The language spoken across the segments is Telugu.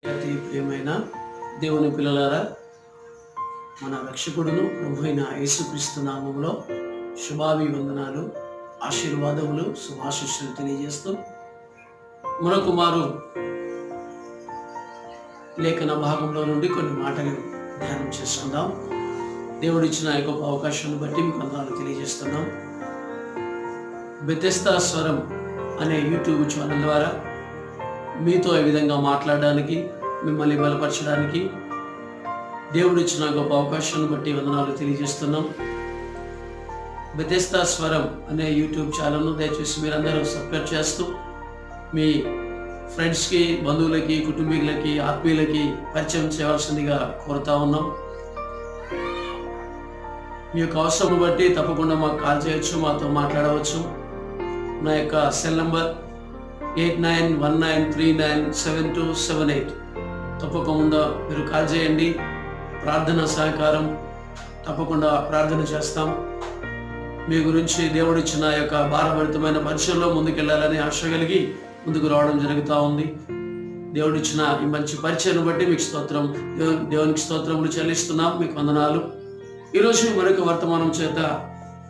అతి ప్రియమైన దేవుని పిల్లలారా, మన రక్షకుడును ప్రభు అయిన యేసుక్రీస్తు నామములో శుభాభివందనాలు, ఆశీర్వాదములు, శుభాశిష్యులు తెలియజేస్తూ మరొక మారు లేఖన భాగంలో నుండి కొన్ని మాటలు ధ్యానం చేసుకుందాం. దేవుడిచ్చిన గొప్ప అవకాశాన్ని బట్టి మీకు వందనాలు తెలియజేస్తున్నాం. బెతెస్దా స్వరం అనే యూట్యూబ్ ఛానల్ ద్వారా మీతో ఈ విధంగా మాట్లాడడానికి, మిమ్మల్ని బలపరచడానికి దేవుడిచ్చిన గొప్ప అవకాశాన్ని బట్టి వందనాలు తెలియజేస్తున్నాం. బెతెస్దా స్వరం అనే యూట్యూబ్ ఛానల్ను దయచేసి మీరందరూ సబ్స్క్రైబ్ చేస్తూ మీ ఫ్రెండ్స్కి, బంధువులకి, కుటుంబీకులకి, ఆత్మీయులకి పరిచయం చేయవలసిందిగా కోరుతా ఉన్నాం. మీ యొక్క అవసరం బట్టి తప్పకుండా మాకు కాల్ చేయొచ్చు, మాతో మాట్లాడవచ్చు. నా యొక్క సెల్ నంబర్ 8919397278. తప్పకుండా మీరు కాల్ చేయండి. ప్రార్థన సహకారం తప్పకుండా ప్రార్థన చేస్తాం. మీ గురించి దేవుడిచ్చిన యొక్క భారభరితమైన పరిచయంలో ముందుకెళ్ళాలని ఆశ కలిగి ముందుకు రావడం జరుగుతూ ఉంది. దేవుడిచ్చిన ఈ మంచి పరిచయం బట్టి మీకు స్తోత్రం, దేవునికి స్తోత్రములు చెల్లిస్తున్నాం. మీకు వందనాలు. ఈరోజు మరొక వర్తమానం చేత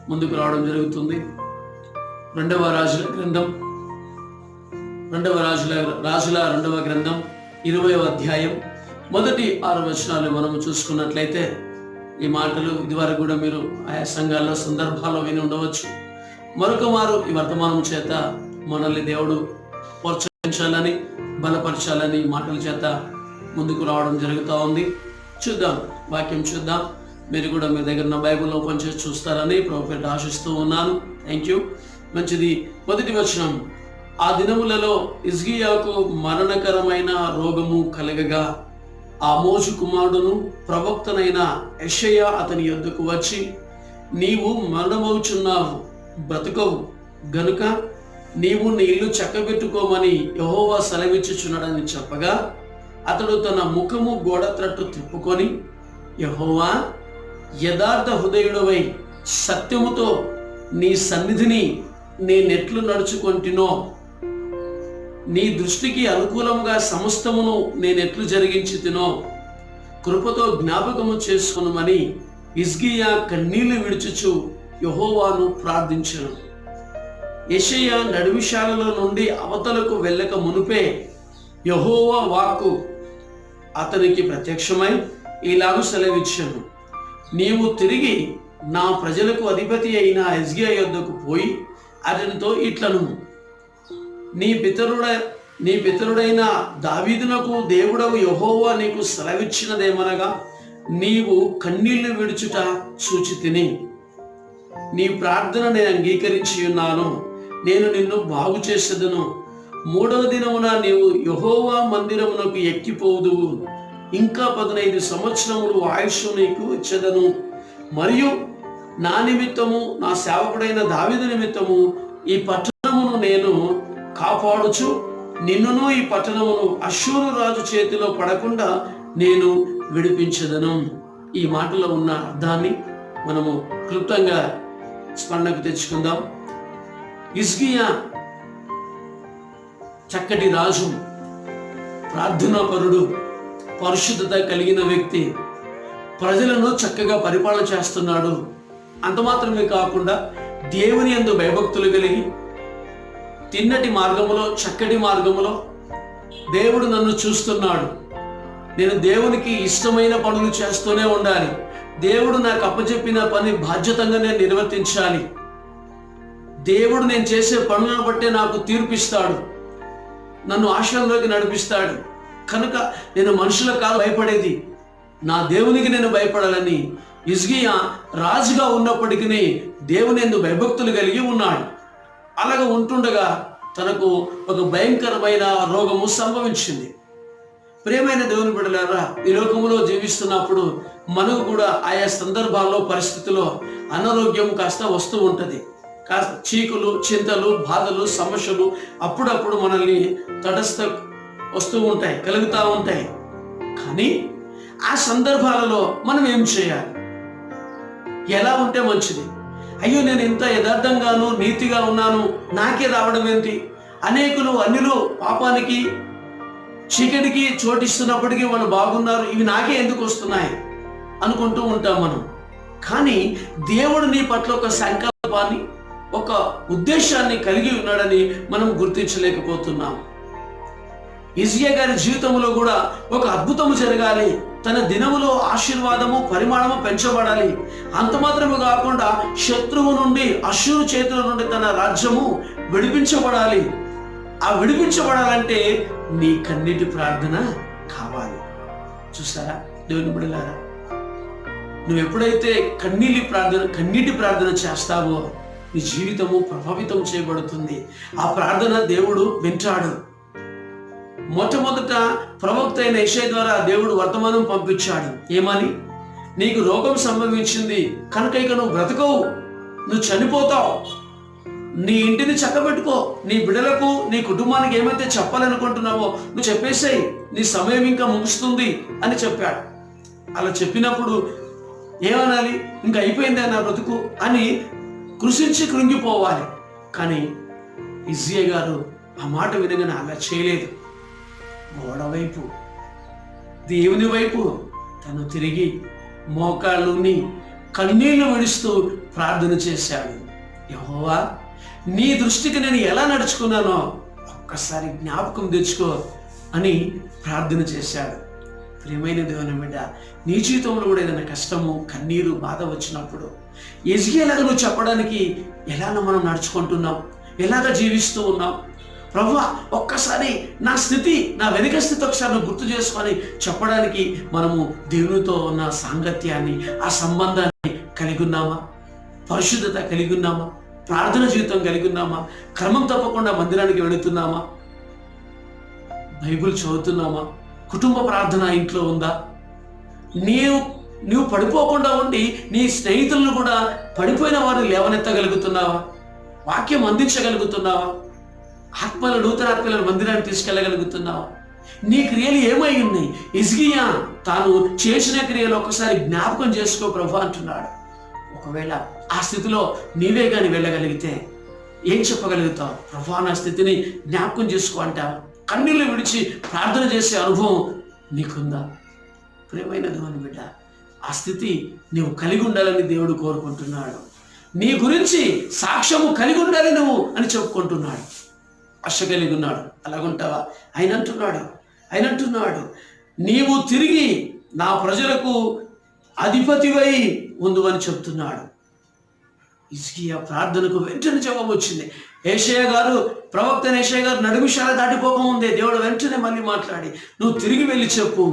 ముందుకు రావడం జరుగుతుంది. రెండవ రాజుల గ్రంథం 20వ అధ్యాయం మొదటి 6 వచనాలు మనము చూసుకున్నట్లయితే, ఈ మాటలు ఇదివరకు కూడా మీరు ఆయా సంఘాల్లో సందర్భాల్లో విని ఉండవచ్చు. మరొక మారు ఈ వర్తమానం చేత మనల్ని దేవుడు ప్రోత్సహించాలని, బలపరచాలని ఈ మాటల చేత ముందుకు రావడం జరుగుతూ ఉంది. చూద్దాం, వాక్యం చూద్దాం. మీరు కూడా మీ దగ్గర ఉన్న బైబిల్ ఓపెన్ చేసి చూస్తారని ప్రభువుపేట ఆశిస్తూ ఉన్నాను. Thank you. మంచిది. మొదటి వచనం, ఆ దినములలో హిజ్కియాకు మరణకరమైన రోగము కలగగా ఆమోజు కుమారుడును ప్రవక్తనైన యెషయా అతని యొద్దకు వచ్చి, నీవు మరణమవుచున్నావు, బ్రతకవు గనుక నీవు నీ ఇల్లు చక్కబెట్టుకోమని యెహోవా సెలవిచ్చుచున్నాడని చెప్పగా, అతడు తన ముఖము గోడ త్రట్టు తిప్పుకొని, యెహోవా, యథార్థ హృదయుడవై సత్యముతో నీ సన్నిధిని నేనెట్లు నడుచుకొంటినో, నీ దృష్టికి అనుకూలంగా సమస్తమును నేనెట్లు జరిగించి తినో కృపతో జ్ఞాపకము చేసుకొనుమని హిజ్కియా కన్నీళ్లు విడుచుచు యెహోవాను ప్రార్థించెను. యెషయా నడిమిశాలలో నుండి అవతలకు వెళ్ళక మునుపే యెహోవా వాక్కు అతనికి ప్రత్యక్షమై ఇలాగు సెలవిచ్చెను, నీవు తిరిగి నా ప్రజలకు అధిపతి అయిన హిజ్కియా యొద్దకు పోయి అతనితో ఇట్లను, నీ పితరుడైన దావీదునకు దేవుడవు యెహోవా నీకు సెలవిచ్చినదేమనగా, నీవు కన్నీళ్లు విడుచుట చూచి తిని నీ ప్రార్థన నేను అంగీకరించి ఉన్నాను, నేను నిన్ను బాగు చేసేదను. 3వ దినమున నీవు యెహోవా మందిరమునకు ఎక్కిపోదువు, ఇంకా 15 సంవత్సరములు ఆయుష్ నీకు ఇచ్చేదను. మరియు నా నిమిత్తము, నా సేవకుడైన దావీదు నిమిత్తము ఈ పట్టణమును నేను కాపాడుచు నిన్నును ఈ పట్టణమును అష్షూరు రాజు చేతిలో పడకుండా నేను విడిపించదను. ఈ మాటలో ఉన్న అర్థాన్ని మనము క్లుప్తంగా స్మరణకు తెచ్చుకుందాం. హిజ్కియా చక్కటి రాజు, ప్రార్థనాపరుడు, పరిశుద్ధత కలిగిన వ్యక్తి, ప్రజలను చక్కగా పరిపాలన చేస్తున్నాడు. అంత మాత్రమే కాకుండా దేవుని యందు భయభక్తులు కలిగి తిన్నటి మార్గములో, చక్కటి మార్గములో దేవుడు నన్ను చూస్తున్నాడు, నేను దేవునికి ఇష్టమైన పనులు చేస్తూనే ఉండాలి, దేవుడు నాకు అప్పచెప్పిన పని బాధ్యతంగా నేను నిర్వర్తించాలి, దేవుడు నేను చేసే పనులను బట్టే నాకు తీర్పిస్తాడు, నన్ను ఆశ్రమంలోకి నడిపిస్తాడు, కనుక నేను మనుషులకు కాదు భయపడేది, నా దేవునికి నేను భయపడాలని హిజ్కియా రాజుగా ఉన్నప్పటికీ దేవుని యందు భయభక్తులు కలిగి ఉన్నాడు. అలాగ ఉంటుండగా తనకు ఒక భయంకరమైన రోగము సంభవించింది. ప్రియమైన దేవుని బిడ్డలారా, ఈ లోకములో జీవిస్తున్నప్పుడు మనకు కూడా ఆయా సందర్భాల్లో, పరిస్థితుల్లో అనారోగ్యం కాస్త వస్తూ ఉంటుంది. కాస్త చీకులు, చింతలు, బాధలు, సమస్యలు అప్పుడప్పుడు మనల్ని తటస్థ వస్తూ ఉంటాయి, కలుగుతూ ఉంటాయి. కానీ ఆ సందర్భాలలో మనం ఏం చేయాలి? ఎలా ఉంటే మంచిది? అయ్యో, నేను ఇంత యథార్థంగాను నీతిగా ఉన్నాను, నాకే రావడం ఏంటి? అనేకులు అన్యులు పాపానికి చీకటికి చోటిస్తున్నప్పటికీ వాళ్ళు బాగున్నారు, ఇవి నాకే ఎందుకు వస్తున్నాయి అనుకుంటూ ఉంటాం మనం. కానీ దేవుడు నీ పట్ల ఒక సంకల్పాన్ని, ఒక ఉద్దేశాన్ని కలిగి ఉన్నాడని మనం గుర్తించలేకపోతున్నాం. హిజ్కియా గారి జీవితంలో కూడా ఒక అద్భుతము జరగాలి, తన దినములో ఆశీర్వాదము పరిమాణము పెంచబడాలి. అంత మాత్రమే కాకుండా శత్రువు నుండి, అశ్షూరు చేతుల నుండి తన రాజ్యము విడిపించబడాలి. ఆ విడిపించబడాలంటే నీ కన్నీటి ప్రార్థన కావాలి. చూసారా దేవుని బిడ్డలారా, నువ్వు ఎప్పుడైతే కన్నీటి ప్రార్థన చేస్తావో నీ జీవితము ప్రభావితం చేయబడుతుంది. ఆ ప్రార్థన దేవుడు వింటాడు. మొట్టమొదట ప్రవక్త అయిన యెషయా ద్వారా దేవుడు వర్తమానం పంపించాడు. ఏమని? నీకు రోగం సంభవించింది కనుక ఇక నువ్వు బ్రతకవు, నువ్వు చనిపోతావు, నీ ఇంటిని చక్కబెట్టుకో, నీ బిడ్డలకు నీ కుటుంబానికి ఏమైతే చెప్పాలనుకుంటున్నావో నువ్వు చెప్పేసేయి, నీ సమయం ఇంకా ముగుస్తుంది అని చెప్పాడు. అలా చెప్పినప్పుడు ఏమనాలి? ఇంకా అయిపోయింది నా బ్రతుకు అని కృషించి కృంగిపోవాలి. కానీ హిజ్కియా గారు ఆ మాట వినగానే అలా చేయలేదు. గోడ వైపు, దేవుని వైపు తను తిరిగి మోకాళ్ళుని కన్నీళ్లు విడుస్తూ ప్రార్థన చేశాడు. యెహోవా, నీ దృష్టికి నేను ఎలా నడుచుకున్నానో ఒక్కసారి జ్ఞాపకం తెచ్చుకో అని ప్రార్థన చేశాడు. ప్రియమైన దేవుని బిడ్డ, నీ జీవితంలో కూడా ఏదైనా కష్టము, కన్నీరు, బాధ వచ్చినప్పుడు హిజ్కియాలాగా నువ్వు చెప్పడానికి ఎలాగ మనం నడుచుకుంటున్నాం, ఎలాగ జీవిస్తూ ఉన్నాం? ప్రభువా, ఒక్కసారి నా స్థితి, నా వెనుక స్థితి ఒకసారి నువ్వు గుర్తు చేసుకొని చెప్పడానికి మనము దేవునితో ఉన్న సాంగత్యాన్ని, ఆ సంబంధాన్ని కలిగి ఉన్నామా? పరిశుద్ధత కలిగి ఉన్నామా? ప్రార్థన జీవితం కలిగి ఉన్నామా? క్రమం తప్పకుండా మందిరానికి వెళుతున్నామా? బైబిల్ చదువుతున్నామా? కుటుంబ ప్రార్థన ఇంట్లో ఉందా? నీవు పడిపోకుండా ఉండి నీ స్నేహితులను కూడా పడిపోయిన వారిని లేవనెత్తగలుగుతున్నావా? వాక్యం అందించగలుగుతున్నావా? ఆత్మల నూతన ఆత్మల మందిరాన్ని తీసుకెళ్ళగలుగుతున్నావా? నీ క్రియలు ఏమై ఉన్నాయి? హిజ్కియా తాను చేసిన క్రియలు ఒకసారి జ్ఞాపకం చేసుకో ప్రభు అంటున్నాడు. ఒకవేళ ఆ స్థితిలో నీవే కానీ వెళ్ళగలిగితే ఏం చెప్పగలుగుతావు? ప్రభు నా స్థితిని జ్ఞాపకం చేసుకో అంటావా? కన్నీళ్ళు విడిచి ప్రార్థన చేసే అనుభవం నీకుందా? ప్రియమైన దేవుని బిడ్డ, ఆ స్థితి నీవు కలిగి ఉండాలని దేవుడు కోరుకుంటున్నాడు. నీ గురించి సాక్ష్యము కలిగి ఉండాలి నువ్వు అని చెప్పుకుంటున్నాడు. ఆశ కలిగి ఉన్నాడు. అలాగుంటావా? ఆయన అంటున్నాడు నీవు తిరిగి నా ప్రజలకు అధిపతివై ఉండు అని చెప్తున్నాడు. హిజ్కియా ప్రార్థనకు వెంటనే జవాబు వచ్చింది. యెషయా గారు, ప్రవక్త యెషయా గారు నడుమిషాల దాటిపోకముందే దేవుడు వెంటనే మళ్ళీ మాట్లాడి, నువ్వు తిరిగి వెళ్ళి చెప్పు,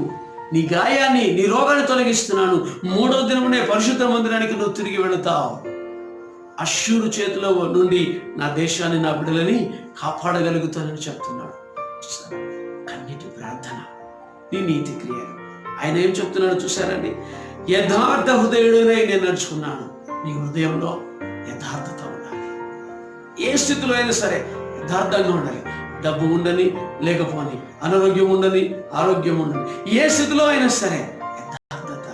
నీ గాయాన్ని, నీ రోగాన్ని తొలగిస్తున్నాను, 3వ దినమునే పరిశుద్ధ మందిరానికి నువ్వు తిరిగి వెళతావు, అశ్షూరు చేతిలో నుండి నా దేశాన్ని, నా బిడ్డలని కాపాడగలుగుతానని చెప్తున్నాడు. కన్నీటి ప్రార్థన, నీ నీతి క్రియలు. ఆయన ఏం చెప్తున్నాడు చూసారండి? యథార్థ హృదయుడనే నేను నడుచుకున్నాను. నీ హృదయంలో యథార్థత ఉండాలి. ఏ స్థితిలో అయినా సరే యథార్థంగా ఉండాలి. డబ్బు ఉండని, లేకపోని, అనారోగ్యం ఉండని, ఆరోగ్యం ఉండని, ఏ స్థితిలో అయినా సరే యథార్థత.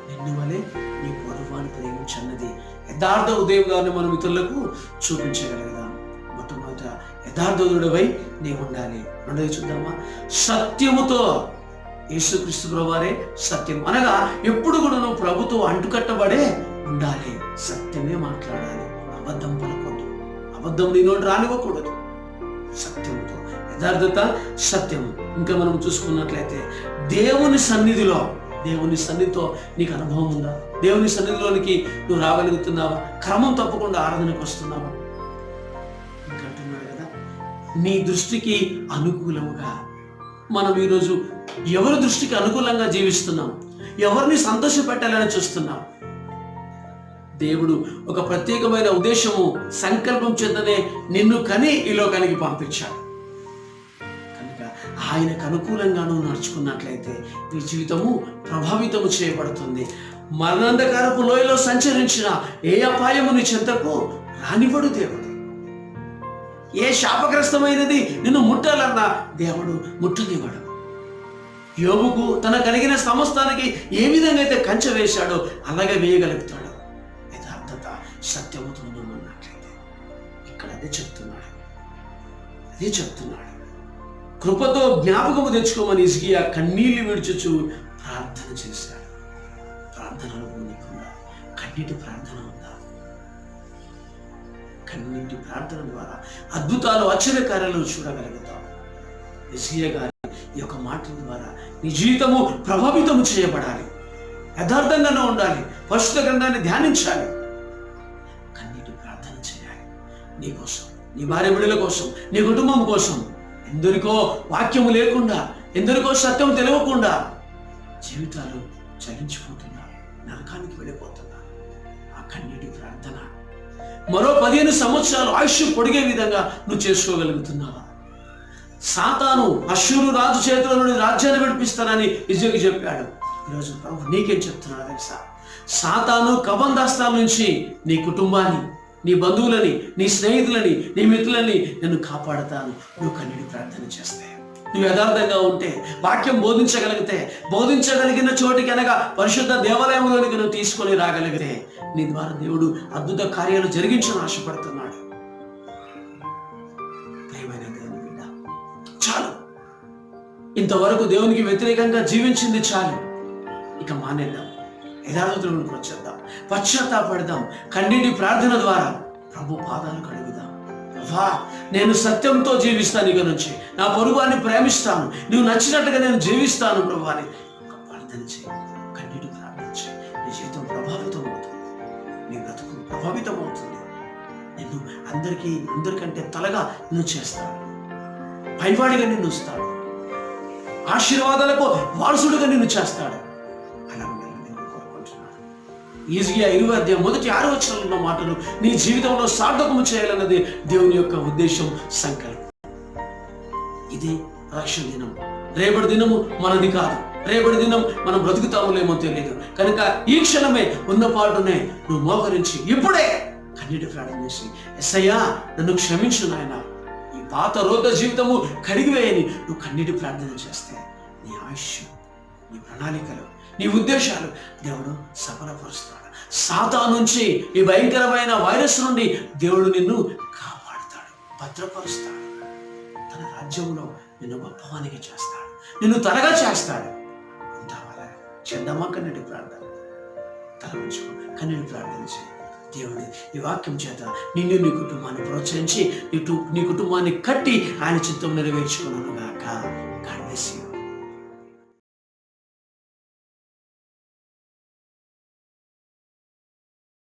నిన్ను వలె నీ పొరుగువాని ప్రేమించన్నది యథార్థ హృదయంగానే మనం ఇతరులకు చూపించగలుగుదాం. మొట్టమొదట యథార్థుడవై నీవు ఉండాలి. రెండోది చూద్దామా? సత్యముతో. యేసుక్రీస్తు ప్రభువారే సత్యం. అనగా ఎప్పుడు కూడా నువ్వు ప్రభుతో అంటుకట్టబడే ఉండాలి. సత్యమే మాట్లాడాలి, అబద్ధం పలకొద్దు, అబద్ధం నీ నోటి రానివ్వకూడదు. సత్యంతో, యథార్థత, సత్యము. ఇంకా మనం చూసుకున్నట్లయితే దేవుని సన్నిధితో నీకు అనుభవం ఉందా? దేవుని సన్నిధిలోనికి నువ్వు రాగలుగుతున్నావా? క్రమం తప్పకుండా ఆరాధనకు వస్తున్నావా? ఇంకా అంటున్నాడు కదా, నీ దృష్టికి అనుకూలముగా. మనం ఈరోజు ఎవరి దృష్టికి అనుకూలంగా జీవిస్తున్నాం? ఎవరిని సంతోషపెట్టాలని చూస్తున్నాం? దేవుడు ఒక ప్రత్యేకమైన ఉద్దేశము, సంకల్పం చేతనే నిన్ను కని ఈ లోకానికి పంపించాడు. కనుక ఆయనకు అనుకూలంగా నువ్వు నడుచుకున్నట్లయితే నీ జీవితము ప్రభావితము చేయబడుతుంది. మరణాంధకారపు లోయలో సంచరించిన ఏ అపాయము నీ చెంతకు రానివ్వడు దేవుడు. ఏ శాపగ్రస్తమైనది నిన్ను ముట్టాలన్నా దేవుడు ముట్టనివ్వడు. యోబుకు తన కలిగిన సమస్తానికి ఏ విధంగా అయితే కంచె వేశాడో అలాగే వేయగలుగుతాడు. యథార్థత, సత్యముతో ఉన్నట్లయితే ఇక్కడ అదే చెప్తున్నాడు. కృపతో జ్ఞాపకము తెచ్చుకోమని హిజ్కియా కన్నీళ్లు విడుచుచు ప్రార్థన చేశాడు. ప్రార్థనలో నీకుందా? కన్నీటి ప్రార్థన ఉందా? కన్నీటి ప్రార్థన ద్వారా అద్భుతాలు ఆశ్చర్యకార్యాలు చూడగలుగుతాం. హిజ్కియా గారి ఈ యొక్క మాటల ద్వారా నీ జీవితము ప్రభావితము చేయబడాలి. యథార్థంగానే ఉండాలి. పరిశుద్ధ గ్రంథాన్ని ధ్యానించాలి. కన్నీటి ప్రార్థన చేయాలి. నీ కోసం, నీ భార్య బిడ్డల కోసం, నీ కుటుంబం కోసం. ఎందరికో వాక్యము లేకుండా, ఎందరికో సత్యం తెలియకుండా జీవితాలు చలించిపోతున్నారు, నరకానికి వెళ్ళిపోతున్నారు. ఆ కన్నీటి ప్రార్థన మరో 15 సంవత్సరాలు ఆయుష్ పొడిగే విధంగా నువ్వు చేసుకోగలుగుతున్నావా? సాతాను అశ్షూరు రాజు చేతిలో నుండి రాజ్యాన్ని విడిపిస్తానని హిజ్కియాకి చెప్పాడు. ఈరోజు ప్రభు నీకేం చెప్తున్నా తెలుసా? సాతాను కబంధాస్తాల నుంచి నీ కుటుంబాన్ని, నీ బంధువులని, నీ స్నేహితులని, నీ మిత్రులని నేను కాపాడుతాను. నువ్వు కన్నీటి ప్రార్థన చేస్తే, నువ్వు యథార్థంగా ఉంటే, వాక్యం బోధించగలిగితే, బోధించగలిగిన చోటికి అనగా పరిశుద్ధ దేవాలయంలోనికి నువ్వు తీసుకొని రాగలిగితే నీ ద్వారా దేవుడు అద్భుత కార్యాలు జరిగించని ఆశపడుతున్నాడు. ప్రియమైన దేవుని బిడ్డ, చాలు. ఇంతవరకు దేవునికి వ్యతిరేకంగా జీవించింది చాలు. ఇక మానేద్దాం, యథార్థులకు వచ్చేద్దాం, పశ్చాత్తాపడదాం. కన్నీటి ప్రార్థన ద్వారా ప్రభు పాదాలు కడుగుదాం. ప్రభా, నేను సత్యంతో జీవిస్తాను. ఇక నుంచి నా పొరుగువాన్ని ప్రేమిస్తాను, నువ్వు నచ్చినట్టుగా నేను జీవిస్తాను ప్రభు అని ఒక ప్రార్థన చేయి. కన్నీటి ప్రార్థన చేయి. నీ జీవితం ప్రభావితం అవుతుంది, నీ బ్రతుకు ప్రభావితం అవుతుంది. నిన్ను అందరికంటే తలగా నువ్వు చేస్తాడు, పైవాడిగా నిన్ను ఉంచుతాడు, ఆశీర్వాదాలకు వారసుడిగా నిన్ను చేస్తాడు. అలా నేను కోరుకుంటున్నాను. హిజ్కియా 20 వచనంలో ఉన్న మాటలు నీ జీవితంలో సార్థకము చేయాలన్నది దేవుని యొక్క ఉద్దేశం, సంకల్పం. ఇదే రక్షణ దినం. రేపటి దినము మనది కాదు. రేపటి దినం మనం బ్రతుకుతాములేమో తెలియదు. కనుక ఈ క్షణమే ఉన్న పాటునే నువ్వు మోకరించి ఇప్పుడే కన్నీటి ప్రార్థన చేసి, యేసయ్యా నన్ను క్షమించు నాయనా, ఈ పాత రోత జీవితము కడిగివేయని నువ్వు కన్నీటి ప్రార్థన చేస్తే నీ ఆయుష్, నీ ప్రణాళికలు, నీ ఉద్దేశాలు దేవుడు సఫలపరుస్తాడు. సాతాను నుంచి, ఈ భయంకరమైన వైరస్ నుండి దేవుడు నిన్ను కాపాడుతాడు, భద్రపరుస్తాడు. తన రాజ్యంలో నిన్ను గొప్పవానికి చేస్తాడు, నిన్ను త్వరగా చేస్తాడు. ఉంటావాలా? చేద్దామా కన్నీటి ప్రార్థన? తల ఉంచుకో, కన్నీటి ప్రార్థన చేయి. దేవుడు ఈ వాక్యం చేత నిన్ను, నీ కుటుంబాన్ని ప్రోత్సహించి నీ కుటుంబాన్ని కట్టి ఆయన చిత్తం నెరవేర్చుకున్నాను గాక. God bless you.